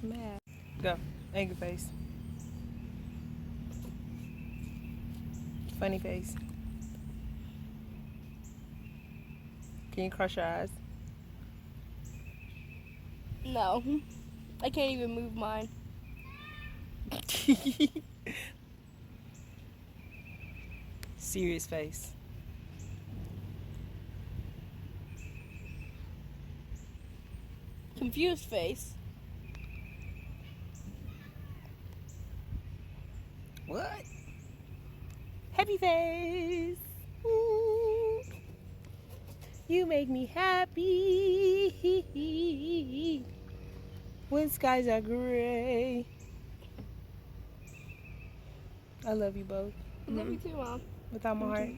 Smack. Go. Angry face. Funny face. Can you crush your eyes? No. I can't even move mine. Serious face. Confused face. What? Happy face. Ooh. You make me happy when skies are gray. I love you both. I love you too, Mom. Without my heart.